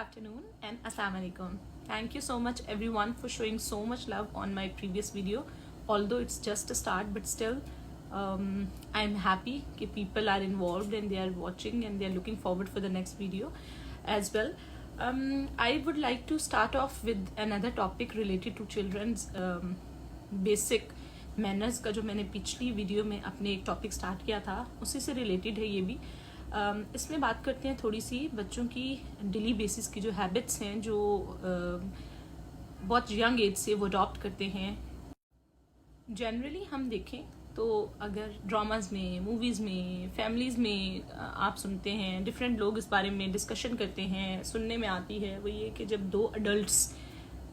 afternoon and Assalamu alaikum. Thank you so much everyone for showing so much love on my previous video. Although it's just a start, but still I'm happy that people are involved and they are watching and they are looking forward for the next video as well. I would like to start off with another topic related to children's basic manners का जो मैंने पिछली video में अपने एक topic start किया था उसी से रिलेटेड है ये भी. इसमें बात करते हैं थोड़ी सी बच्चों की डेली बेसिस की जो हैबिट्स हैं जो बहुत यंग एज से वो अडॉप्ट करते हैं. जनरली हम देखें तो अगर ड्रामाज में, मूवीज़ में, फैमिलीज़ में आप सुनते हैं, डिफरेंट लोग इस बारे में डिस्कशन करते हैं, सुनने में आती है वो ये कि जब दो अडल्ट्स,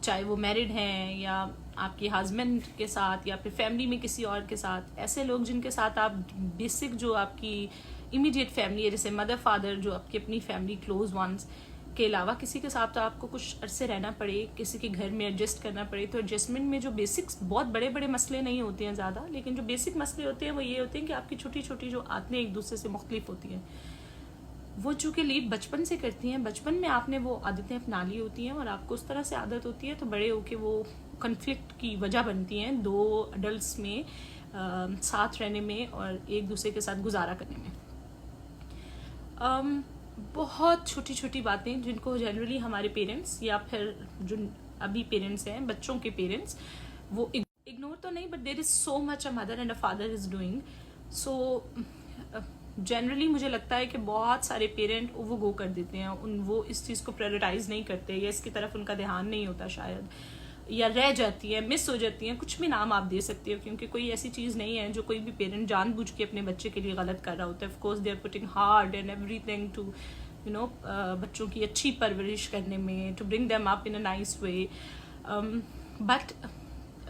चाहे वो मैरिड हैं या आपके हस्बैंड के साथ या फिर फैमिली में किसी और के साथ, ऐसे लोग जिनके साथ आप बेसिक जो आपकी इमीडिएट फैमिली है, जैसे मदर फादर, जो आपकी अपनी फैमिली क्लोज वंस के अलावा किसी के साथ तो आपको कुछ अरसे रहना पड़े, किसी के घर में एडजस्ट करना पड़े, तो एडजस्टमेंट में जो बेसिक्स, बहुत बड़े बड़े मसले नहीं होते हैं ज़्यादा, लेकिन जो बेसिक मसले होते हैं वो ये होते हैं कि आपकी छोटी छोटी जो आदतें एक दूसरे से मुख्तलिफ होती हैं, वो चूँकि लीड बचपन से करती हैं, बचपन में आपने वो आदतें अपना ली होती हैं और आपको उस तरह से आदत होती है, तो बड़े होके वो कन्फ्लिक्ट की वजह बनती हैं दो अडल्ट्स में साथ रहने में और एक दूसरे के साथ गुजारा करने में. बहुत छोटी छोटी बातें जिनको जनरली हमारे पेरेंट्स या फिर जो अभी पेरेंट्स हैं, बच्चों के पेरेंट्स, वो इग्नोर तो नहीं, but there is so much a mother and a father is doing. So generally मुझे लगता है कि बहुत सारे पेरेंट वो गो कर देते हैं, वो इस चीज़ को प्रायोरिटाइज नहीं करते या इसकी तरफ उनका ध्यान नहीं होता शायद, या रह जाती है, मिस हो जाती हैं, कुछ भी नाम आप दे सकते हो, क्योंकि कोई ऐसी चीज़ नहीं है जो कोई भी पेरेंट जानबूझ के अपने बच्चे के लिए गलत कर रहा होता है. Of course they are putting hard and everything to बच्चों की अच्छी परवरिश करने में, to bring them up in a nice way. But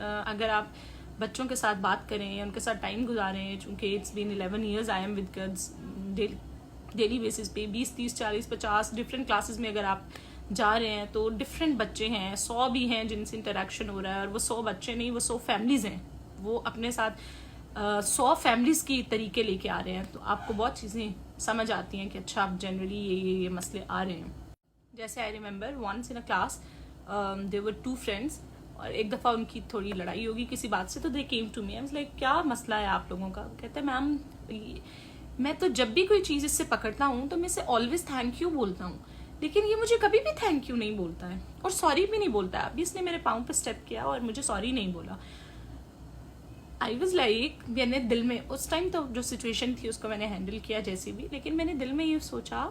अगर आप बच्चों के साथ बात करें या उनके साथ टाइम गुजारें, चूँकि it's been 11 years I am with kids, daily basis पे 20, 30, 40, 50 डिफरेंट क्लासेस में अगर आप जा रहे हैं तो डिफरेंट बच्चे हैं, 100 भी हैं जिनसे इंटरेक्शन हो रहा है, और वो 100 बच्चे नहीं, वो 100 फैमिलीज़ हैं, वो अपने साथ 100 फैमिलीज़ की तरीके लेके आ रहे हैं, तो आपको बहुत चीज़ें समझ आती हैं कि अच्छा आप जनरली ये मसले आ रहे हैं. जैसे I remember once in a class there were 2 friends, और एक दफ़ा उनकी थोड़ी लड़ाई होगी किसी बात से, तो they came to me, I was like क्या मसला है आप लोगों का. कहते हैं मैम मैं तो जब भी कोई चीज़ इससे पकड़ता हूँ तो मैं इसे ऑलवेज थैंक यू बोलता हूँ, लेकिन ये मुझे कभी भी थैंक यू नहीं बोलता है और सॉरी भी नहीं बोलता है. अभी इसने मेरे पाँव पे स्टेप किया और मुझे सॉरी नहीं बोला. आई वॉज लाइक, मैंने दिल में उस टाइम तो जो सिचुएशन थी उसको मैंने हैंडल किया जैसे भी, लेकिन मैंने दिल में ये सोचा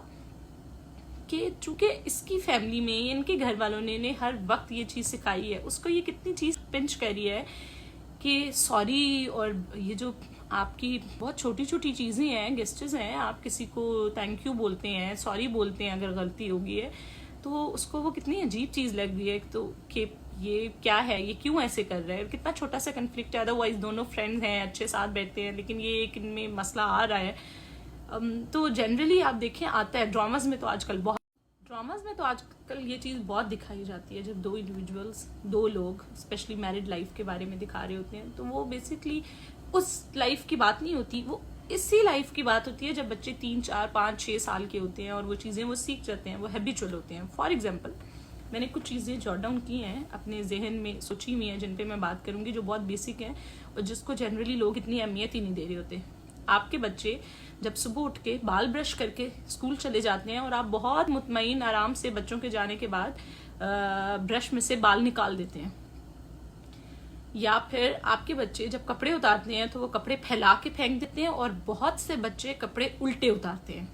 कि चूँकि इसकी फैमिली में, इनके घर वालों ने हर वक्त ये चीज़ सिखाई है, उसको ये कितनी चीज़ पिंच करी है कि सॉरी, और ये जो आपकी बहुत छोटी छोटी चीज़ें हैं, गेस्टर्स हैं, आप किसी को थैंक यू बोलते हैं, सॉरी बोलते हैं अगर गलती होगी है, तो उसको वो कितनी अजीब चीज़ लग रही है, तो कि ये क्या है, ये क्यों ऐसे कर रहा है, कितना छोटा सा कन्फ्लिक्ट है. अदरवाइज दोनों फ्रेंड्स हैं, अच्छे साथ बैठते हैं, लेकिन ये एक इनमें मसला आ रहा है. तो जनरली आप देखें आता है ड्रामाज में, तो आजकल ये चीज़ बहुत दिखाई जाती है, जब दो इंडिविजुअल्स, दो लोग स्पेशली मैरिड लाइफ के बारे में दिखा रहे होते हैं, तो वो बेसिकली उस लाइफ की बात नहीं होती, वो इसी लाइफ की बात होती है जब बच्चे 3, 4, 5, 6 साल के होते हैं और वो चीज़ें वो सीख जाते हैं, वो हैबिचुअल होते हैं. फॉर एग्जाम्पल मैंने कुछ चीज़ें जॉट डाउन की हैं, अपने जहन में सोची हुई हैं, जिन पे मैं बात करूँगी, जो बहुत बेसिक हैं और जिसको जनरली लोग इतनी अहमियत ही नहीं दे रहे होते. आपके बच्चे जब सुबह उठ के बाल ब्रश करके स्कूल चले जाते हैं और आप बहुत मुतमईन आराम से बच्चों के जाने के बाद ब्रश में से बाल निकाल देते हैं, या फिर आपके बच्चे जब कपड़े उतारते हैं तो वो कपड़े फैला के फेंक देते हैं, और बहुत से बच्चे कपड़े उल्टे उतारते हैं.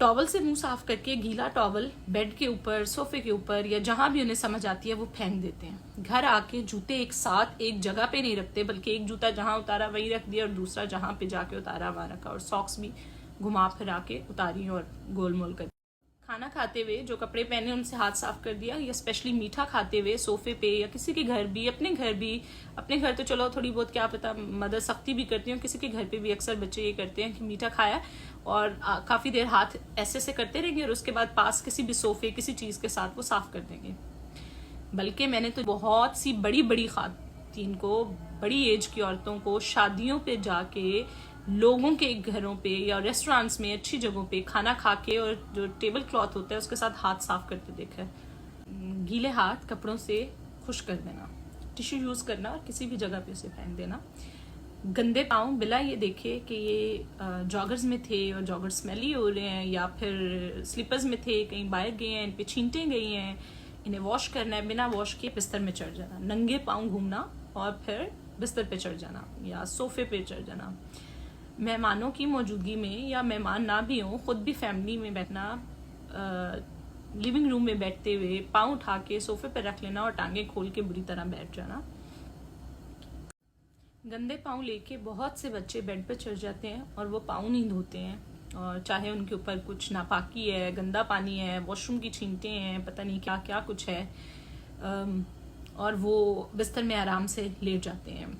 टॉवल से मुंह साफ करके गीला टॉवल बेड के ऊपर, सोफे के ऊपर, या जहां भी उन्हें समझ आती है वो फेंक देते हैं. घर आके जूते एक साथ एक जगह पे नहीं रखते, बल्कि एक जूता जहां उतारा वहीं रख दिया और दूसरा जहां पे जाके उतारा वहां रखा, और सॉक्स भी घुमा फिरा के उतारी और गोल मोल कर. खाना खाते हुए जो कपड़े पहने उनसे हाथ साफ कर दिया, या स्पेशली मीठा खाते हुए सोफे पे, या किसी के घर भी, अपने घर तो चलो थोड़ी बहुत क्या पता मदर सख्ती भी करती हूँ, किसी के घर पे भी अक्सर बच्चे ये करते हैं कि मीठा खाया और काफ़ी देर हाथ ऐसे से करते रहेंगे और उसके बाद पास किसी भी सोफे, किसी चीज़ के साथ वो साफ कर देंगे. बल्कि मैंने तो बहुत सी बड़ी बड़ी खातीन को, बड़ी एज की औरतों को शादियों पे जाके लोगों के घरों पे या रेस्टोरेंट्स में अच्छी जगहों पे खाना खा के और जो टेबल क्लॉथ होता है उसके साथ हाथ साफ करते देखा है। गीले हाथ कपड़ों से खुश कर देना, टिश्यू यूज़ करना और किसी भी जगह पे उसे फेंक देना। गंदे पाँव बिना ये देखे कि ये जॉगर्स में थे और जॉगर्स स्मेली हो रहे हैं या फिर स्लीपर्स में थे, कहीं बाहर गए हैं, इन पे छींटें गई हैं, इन्हें वॉश करना है, बिना वॉश किए बिस्तर में चढ़ जाना, नंगे पाँव घूमना और फिर बिस्तर पे चढ़ जाना या सोफे पे चढ़ जाना। मेहमानों की मौजूदगी में या मेहमान ना भी हों, खुद भी फैमिली में बैठना, लिविंग रूम में बैठते हुए पाँव उठा के सोफे पे रख लेना और टांगे खोल के बुरी तरह बैठ जाना। गंदे पाँव लेके बहुत से बच्चे बेड पे चढ़ जाते हैं और वो पाँव नहीं धोते हैं, और चाहे उनके ऊपर कुछ नापाकी है, गंदा पानी है, वॉशरूम की छींटें हैं, पता नहीं क्या क्या कुछ है, और वो बिस्तर में आराम से लेट जाते हैं।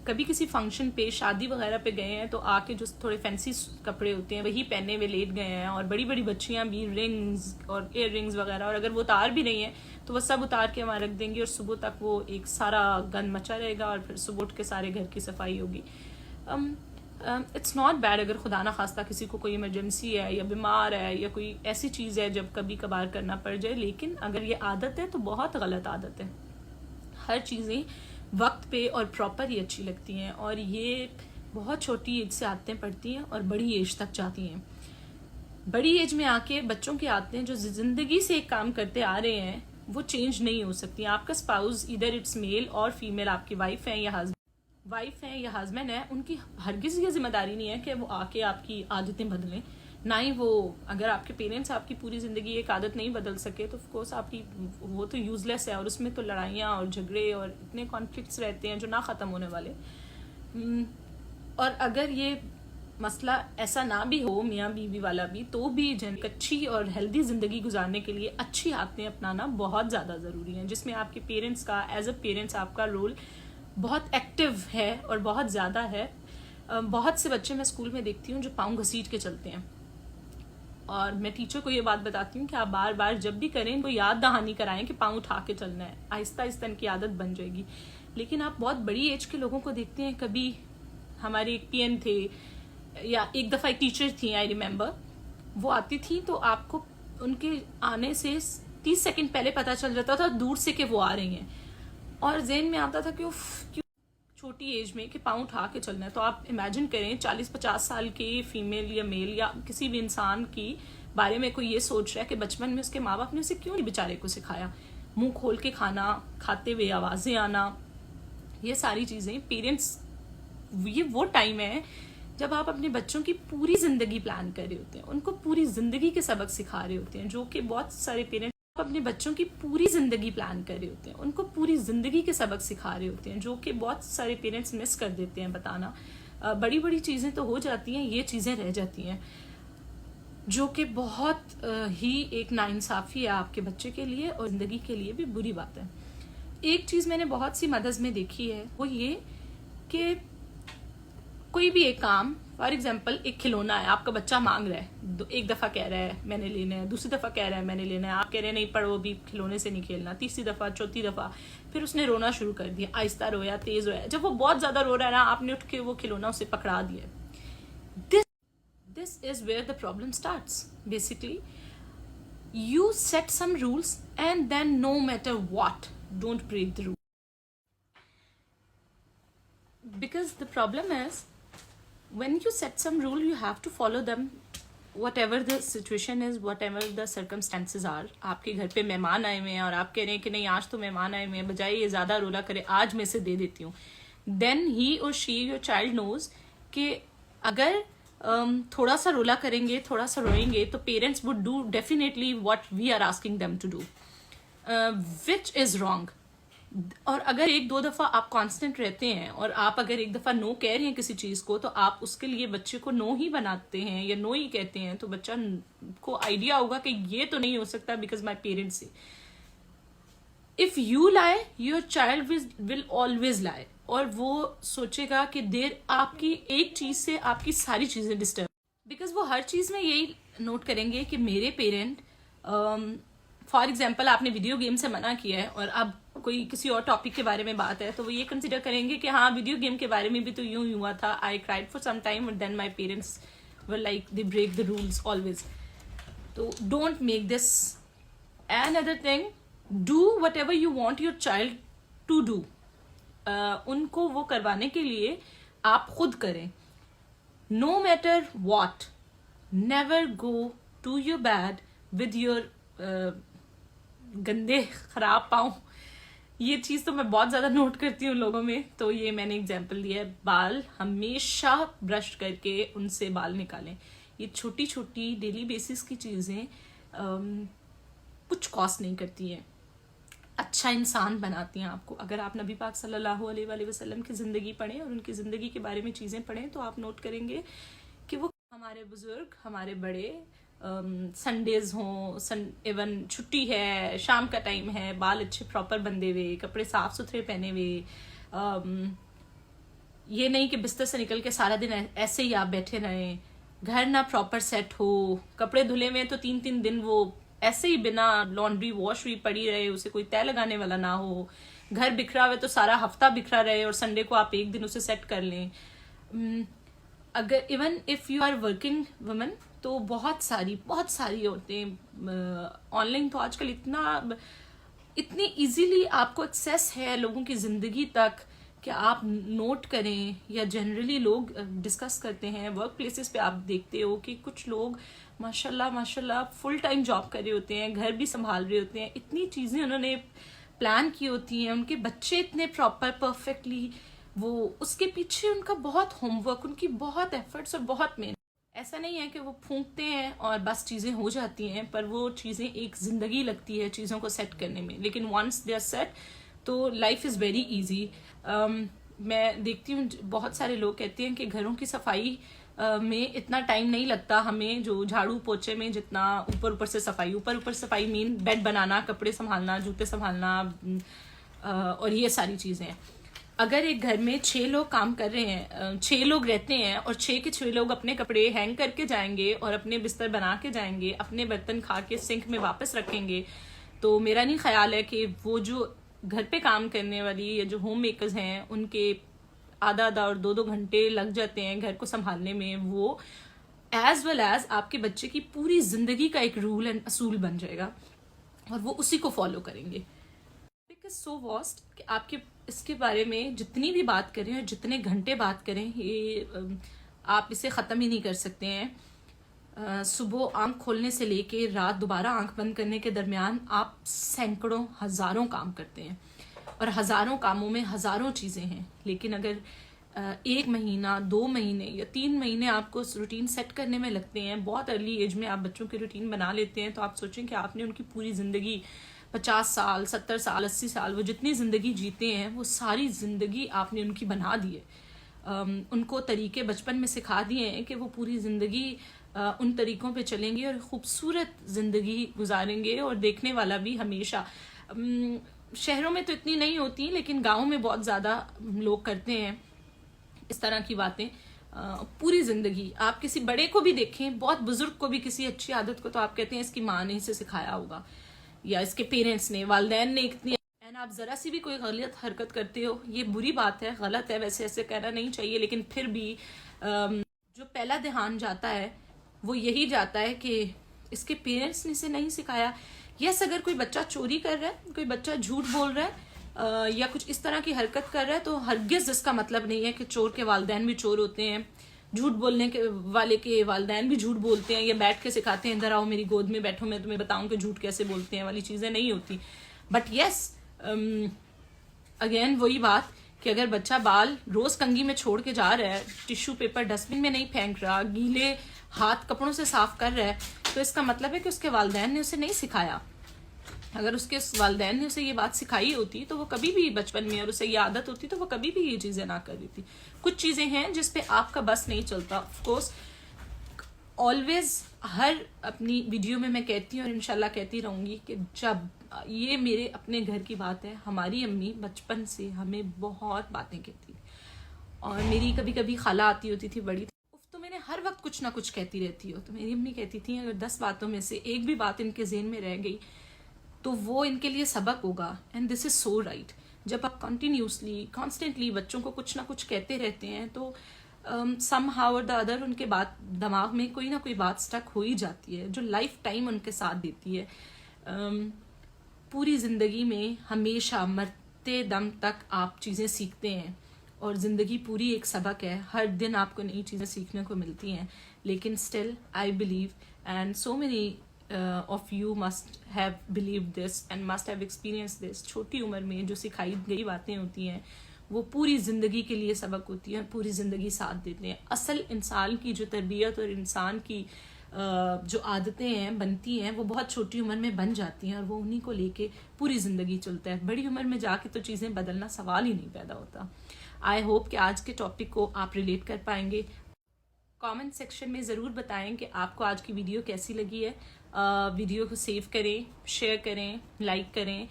कभी किसी फंक्शन पे, शादी वगैरह पे गए हैं तो आके जो थोड़े फैंसी कपड़े होते हैं वही पहने हुए लेट गए हैं, और बड़ी बड़ी बच्चियां भी रिंग्स और इयर रिंग्स वगैरह, और अगर वो उतार भी रही हैं तो वो सब उतार के वहाँ रख देंगी और सुबह तक वो एक सारा गंद मचा रहेगा और फिर सुबह उठ के सारे घर की सफाई होगी। इट्स नॉट बैड अगर खुदा ना खास्ता किसी को कोई इमरजेंसी है या बीमार है या कोई ऐसी चीज़ है जब कभी कभार करना पड़ जाए, लेकिन अगर ये आदत है तो बहुत गलत आदत है। हर चीज़ें वक्त पे और प्रॉपर ही अच्छी लगती हैं, और ये बहुत छोटी एज से आदतें पड़ती हैं और बड़ी एज तक जाती हैं। बड़ी एज में आके बच्चों की आदतें जो जिंदगी से एक काम करते आ रहे हैं वो चेंज नहीं हो सकती। आपका स्पाउस, इधर इट्स मेल और फीमेल, आपकी वाइफ है या हस्बैंड है, उनकी हरगिज ये जिम्मेदारी नहीं है कि वो आके आपकी आदतें बदलें। ना ही वो, अगर आपके पेरेंट्स आपकी पूरी ज़िंदगी एक आदत नहीं बदल सके तो ऑफकोर्स आपकी वो तो यूज़लेस है, और उसमें तो लड़ाइयाँ और झगड़े और इतने कॉन्फ्लिक्ट्स रहते हैं जो ना ख़त्म होने वाले। और अगर ये मसला ऐसा ना भी हो, मियाँ बीवी वाला भी, तो भी एक अच्छी और हेल्दी ज़िंदगी गुजारने के लिए अच्छी आदतें अपनाना बहुत ज़्यादा ज़रूरी है, जिसमें आपके पेरेंट्स का एज अ पेरेंट्स आपका रोल बहुत एक्टिव है और बहुत ज़्यादा है। बहुत से बच्चे मैं स्कूल में देखती हूँ जो पाँव घसीट के चलते हैं, और मैं टीचर को ये बात बताती हूँ कि आप बार बार जब भी करें वो याद दहानी कराएं कि पाँव उठा के चलना है, आहिस्ता आहिस्ता इनकी आदत बन जाएगी। लेकिन आप बहुत बड़ी एज के लोगों को देखते हैं, कभी हमारे एक पीएन थे या एक दफ़ा एक टीचर थी, आई रिमेम्बर, वो आती थी तो आपको उनके आने से 30 सेकंड पहले पता चल जाता था दूर से कि वो आ रही हैं, और ज़हन में आता था कि क्यों छोटी एज में कि पाँव उठा के चलना है। तो आप इमेजिन करें 40-50 साल के फीमेल या मेल या किसी भी इंसान की बारे में कोई ये सोच रहा है कि बचपन में उसके माँ बाप ने उसे क्यों नहीं बेचारे को सिखाया, मुंह खोल के खाना, खाते हुए आवाज़ें आना, ये सारी चीज़ें। पेरेंट्स, ये वो टाइम है जब आप अपने बच्चों की पूरी ज़िंदगी प्लान कर रहे होते हैं, उनको पूरी ज़िंदगी के सबक सिखा रहे होते हैं, जो कि बहुत सारे पेरेंट्स अपने बच्चों की पूरी ज़िंदगी प्लान कर रहे होते हैं, उनको पूरी ज़िंदगी के सबक सिखा रहे होते हैं, जो कि बहुत सारे पेरेंट्स मिस कर देते हैं बताना। बड़ी बड़ी चीज़ें तो हो जाती हैं, ये चीज़ें रह जाती हैं, जो कि बहुत ही एक नाइंसाफ़ी है आपके बच्चे के लिए और ज़िंदगी के लिए भी बुरी बात है। एक चीज़ मैंने बहुत सी मदर्स में देखी है, वो ये कि कोई भी एक काम, फॉर एग्जाम्पल एक खिलौना है, आपका बच्चा मांग रहा है, एक दफ़ा कह रहा है मैंने लेना है, दूसरी दफ़ा कह रहा है मैंने लेना है, आप कह रहे हैं नहीं पढ़ो अभी खिलौने से नहीं खेलना, तीसरी दफ़ा, चौथी दफ़ा, फिर उसने रोना शुरू कर दिया, आहिस्ता रोया, तेज़ रोया। जब वो बहुत ज़्यादा रो रहा है ना, आपने उठ के वो खिलौना उसे पकड़ा दिया। This is where the problem starts. Basically you set some rules and then no matter what, don't break the rule. Because the problem is, when you set some rule, you have to follow them, whatever the situation is, whatever the circumstances are. आपके घर पे मेहमान आए हुए हैं और आप कह रहे हैं कि नहीं आज तो मेहमान आए हुए हैं, बजाय ये ज़्यादा रोला करे आज मैं इसे दे देती हूँ, then he or she, your child knows कि अगर थोड़ा सा रोला करेंगे, थोड़ा सा रोएंगे, तो parents would do definitely what we are asking them to do, which is wrong. और अगर एक दो दफ़ा आप कांस्टेंट रहते हैं और आप अगर एक दफ़ा नो कह रहे हैं किसी चीज़ को, तो आप उसके लिए बच्चे को नो ही बनाते हैं या नो ही कहते हैं, तो बच्चा को आइडिया होगा कि ये तो नहीं हो सकता बिकॉज माई पेरेंट्स से। If you lie, your child will always लाई, और वो सोचेगा कि देर आपकी एक चीज़ से आपकी सारी चीज़ें डिस्टर्ब, बिकॉज वो हर चीज़ में यही नोट करेंगे कि मेरे पेरेंट फॉर एग्जाम्पल आपने वीडियो गेम से मना किया है और अब कोई किसी और टॉपिक के बारे में बात है, तो वो ये कंसिडर करेंगे कि हाँ वीडियो गेम के बारे में भी तो यूं ही हुआ था, I cried for some time but then my parents were like they break the rules always. तो don't make this. Another thing, do whatever you want your child to do. उनको वो करवाने के लिए आप खुद करें. No matter what, never go to your bed with your गंदे खराब पाँव. ये चीज़ तो मैं बहुत ज़्यादा नोट करती हूँ लोगों में. तो ये मैंने एग्जाम्पल दिया है. बाल हमेशा ब्रश करके उनसे बाल निकालें. ये छोटी छोटी डेली बेसिस की चीज़ें कुछ कॉस्ट नहीं करती हैं, अच्छा इंसान बनाती हैं आपको. अगर आप नबी पाक सल्लल्लाहु अलैहि वसल्लम की ज़िंदगी पढ़ें और उनकी ज़िंदगी के बारे में चीज़ें पढ़ें तो आप नोट करेंगे कि वो हमारे बुजुर्ग, हमारे बड़े, संडेज हों, इवन छुट्टी है, शाम का टाइम है, बाल अच्छे प्रॉपर बंधे हुए, कपड़े साफ सुथरे पहने हुए, ये नहीं कि बिस्तर से निकल के सारा दिन ऐसे ही आप बैठे रहें, घर ना प्रॉपर सेट हो, कपड़े धुले में तो 3-3 दिन वो ऐसे ही बिना लॉन्ड्री वॉश हुई पड़ी रहे, उसे कोई तय लगाने वाला ना हो, घर बिखरा हुआ तो सारा हफ्ता बिखरा रहे और संडे को आप एक दिन उसे सेट कर लें. अगर even if you are working woman तो बहुत सारी औरतें ऑनलाइन तो आजकल इतनी इजीली आपको एक्सेस है लोगों की ज़िंदगी तक कि आप नोट करें, या जनरली लोग डिस्कस करते हैं. वर्क प्लेसेस पे आप देखते हो कि कुछ लोग माशाल्लाह फुल टाइम जॉब कर रहे होते हैं, घर भी संभाल रहे होते हैं, इतनी चीज़ें उन्होंने प्लान की होती हैं, उनके बच्चे इतने प्रॉपर परफेक्टली, वो उसके पीछे उनका बहुत होमवर्क, उनकी बहुत एफर्ट्स और बहुत मेहनत. ऐसा नहीं है कि वो फूंकते हैं और बस चीज़ें हो जाती हैं, पर वो चीज़ें एक ज़िंदगी लगती है चीज़ों को सेट करने में. लेकिन वंस दे आर सेट तो लाइफ इज़ वेरी ईजी. मैं देखती हूँ बहुत सारे लोग कहते हैं कि घरों की सफाई में इतना टाइम नहीं लगता हमें जो झाड़ू पोछे में जितना ऊपर से सफाई मीन बेड बनाना, कपड़े संभालना, जूते संभालना और ये सारी चीज़ें. अगर एक घर में 6 लोग काम कर रहे हैं, 6 लोग रहते हैं और 6 के 6 लोग अपने कपड़े हैंग करके जाएंगे और अपने बिस्तर बना के जाएंगे, अपने बर्तन खा के सिंक में वापस रखेंगे, तो मेरा नहीं ख्याल है कि वो जो घर पे काम करने वाली या जो होम मेकर्स हैं उनके आधा और 2-2 घंटे लग जाते हैं घर को संभालने में, वो एज वेल एज आपके बच्चे की पूरी जिंदगी का एक रूल एंड असूल बन जाएगा और वो उसी को फॉलो करेंगे. बिकॉज सो वास्ट कि आपके इसके बारे में जितनी भी बात करें और जितने घंटे बात करें, ये आप इसे ख़त्म ही नहीं कर सकते हैं. सुबह आंख खोलने से लेके रात दोबारा आंख बंद करने के दरमियान आप सैकड़ों हज़ारों काम करते हैं और हज़ारों कामों में हज़ारों चीज़ें हैं. लेकिन अगर 1 महीना, 2 महीने या 3 महीने आपको रूटीन सेट करने में लगते हैं, बहुत अर्ली एज में आप बच्चों की रूटीन बना लेते हैं, तो आप सोचें कि आपने उनकी पूरी ज़िंदगी 50 साल, 70 साल, 80 साल, वो जितनी ज़िंदगी जीते हैं वो सारी ज़िंदगी आपने उनकी बना दी है. उनको तरीके बचपन में सिखा दिए हैं कि वो पूरी ज़िंदगी उन तरीक़ों पे चलेंगे और ख़ूबसूरत ज़िंदगी गुजारेंगे. और देखने वाला भी हमेशा, शहरों में तो इतनी नहीं होती लेकिन गाँव में बहुत ज़्यादा लोग करते हैं इस तरह की बातें. पूरी ज़िंदगी आप किसी बड़े को भी देखें, बहुत बुजुर्ग को भी, किसी अच्छी आदत को तो आप कहते हैं इसकी माँ ने इसे सिखाया होगा या इसके पेरेंट्स ने, वालिदैन ने इतनी. एंड आप ज़रा सी भी कोई गलत हरकत करते हो, ये बुरी बात है, गलत है, वैसे ऐसे कहना नहीं चाहिए, लेकिन फिर भी जो पहला ध्यान जाता है वो यही जाता है कि इसके पेरेंट्स ने इसे नहीं सिखाया. यस, अगर कोई बच्चा चोरी कर रहा है, कोई बच्चा झूठ बोल रहा है या कुछ इस तरह की हरकत कर रहा है, तो हरगिज़ इसका मतलब नहीं है कि चोर के वालिदैन भी चोर होते हैं, झूठ बोलने के वाले के वालिदैन भी झूठ बोलते हैं या बैठ के सिखाते हैं, इधर आओ मेरी गोद में बैठो मैं तुम्हें बताऊं कि झूठ कैसे बोलते हैं, वाली चीज़ें नहीं होती. बट यस, अगेन वही बात कि अगर बच्चा बाल रोज़ कंघी में छोड़ के जा रहा है, टिश्यू पेपर डस्टबिन में नहीं फेंक रहा, गीले हाथ कपड़ों से साफ कर रहा है, तो इसका मतलब है कि उसके वालिदैन ने उसे नहीं सिखाया. अगर उसके वालिदैन ने उसे ये बात सिखाई होती तो वो कभी भी बचपन में, और उसे ये आदत होती तो वो कभी भी ये चीज़ें ना कर देती. कुछ चीज़ें हैं जिस पे आपका बस नहीं चलता. ऑफ कोर्स ऑलवेज हर अपनी वीडियो में मैं कहती हूँ और इंशाल्लाह कहती रहूँगी कि जब ये मेरे अपने घर की बात है, हमारी अम्मी बचपन से हमें बहुत बातें कहती और मेरी कभी कभी खाला आती होती थी बड़ी, तो मैंने हर वक्त कुछ ना कुछ कहती रहती हो, तो मेरी अम्मी कहती थी अगर 10 बातों में से एक भी बात इनके ज़हन में रह गई तो वो इनके लिए सबक होगा। And this is so right. जब आप कंटिन्यूसली कॉन्स्टेंटली बच्चों को कुछ ना कुछ कहते रहते हैं तो सम हाउ और द अदर उनके बात दिमाग में कोई ना कोई बात स्टक हो ही जाती है जो लाइफ टाइम उनके साथ देती है। पूरी ज़िंदगी में हमेशा मरते दम तक आप चीज़ें सीखते हैं और ज़िंदगी पूरी एक सबक है। हर दिन आपको नई चीज़ें सीखने को मिलती हैं, लेकिन still I believe and so many of you must have believe this and must have experience this. छोटी उम्र में जो सिखाई गई बातें होती हैं वो पूरी ज़िंदगी के लिए सबक होती है, पूरी ज़िंदगी साथ देते हैं। असल इंसान की जो तरबियत और इंसान की जो आदतें हैं बनती हैं वो बहुत छोटी उम्र में बन जाती हैं और वो उन्हीं को लेके पूरी ज़िंदगी चलता है। बड़ी उम्र में जाके तो चीज़ें बदलना सवाल ही नहीं पैदा होता। आई होप कि आज के टॉपिक को आप रिलेट कर पाएंगे। कमेंट सेक्शन में ज़रूर बताएं कि आपको आज की वीडियो कैसी लगी है। वीडियो को सेव करें, शेयर करें, लाइक करें,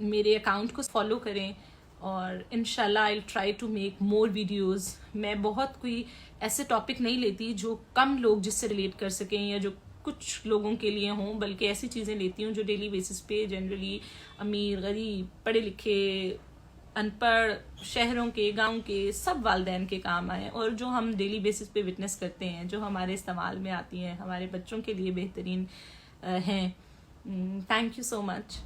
मेरे अकाउंट को फॉलो करें और इंशाल्लाह I try to make more videos. मैं बहुत कोई ऐसे टॉपिक नहीं लेती जो कम लोग जिससे रिलेट कर सकें या जो कुछ लोगों के लिए हों, बल्कि ऐसी चीज़ें लेती हूँ जो डेली बेसिस पे जनरली अमीर, गरीब, पढ़े लिखे, अनपढ़, शहरों के, गांव के सब वालिदैन के काम आए और जो हम डेली बेसिस पे विटनेस करते हैं, जो हमारे इस्तेमाल में आती हैं, हमारे बच्चों के लिए बेहतरीन हैं। Thank you so much.